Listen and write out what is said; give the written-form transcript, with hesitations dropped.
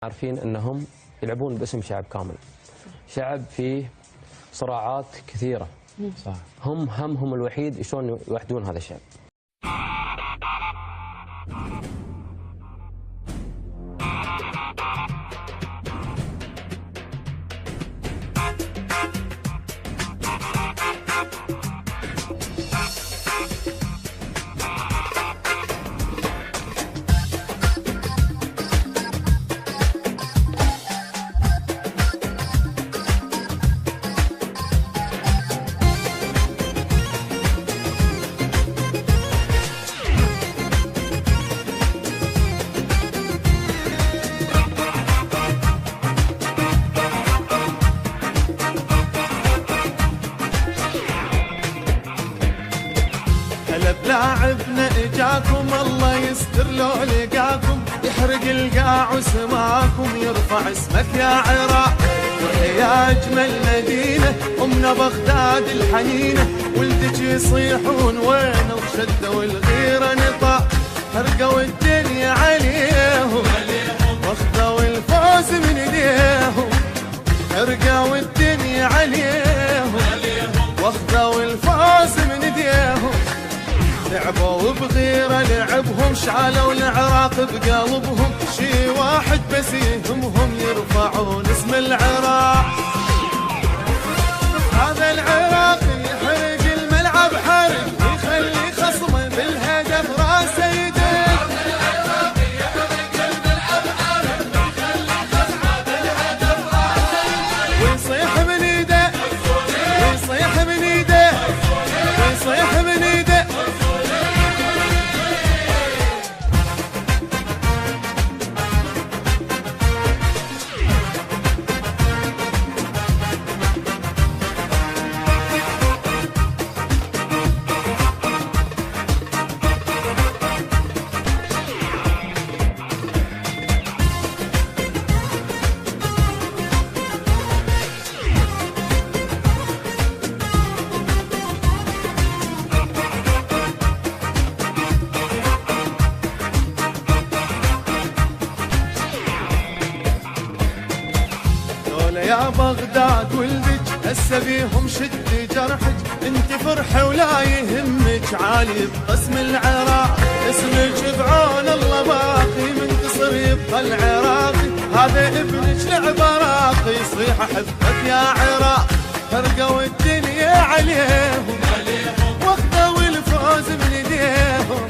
عارفين انهم يلعبون باسم شعب كامل، شعب فيه صراعات كثيره. صح. هم همهم الوحيد شلون يوحدون هذا الشعب. لاعبنا اجاكم الله يستر لو لقاكم، يحرق القاع وسماكم يرفع اسمك يا عراق. يا اجمل مدينه امنا بغداد الحنينه، ولدك يصيحون وين الشده والغيره نطاق. حرقوا الدنيا عليهم واخذوا الفوز من ايديهم، حرقوا الدنيا عليهم واخذوا الفوز من ايديهم. لعبوا بغيرة لعبهم، شعلوا العراق بقلبهم، شي واحد بس يهمهم يرفعون اسم العراق. هذا العراق يحرق الملعب حرق، ويخلي خصمه بالهدف راسه يدق. هذا العراق يحرق الملعب حرق، ويخلي خصمه بالهدف راسه يدق. ويصيح من ايده ويصيح من ايده ويصيح من ايده. يا بغداد ولدك هسه بيهم شد جرحك، انت فرحه ولا يهمك عالي بقسم العراق. اسمك بعون الله باقي منتصر يبقى العراقي، هذا ابنك لعبه راقي يصيح احبك يا عراق. فرقوا الدنيا عليهم واخذوا الفوز من ايديهم،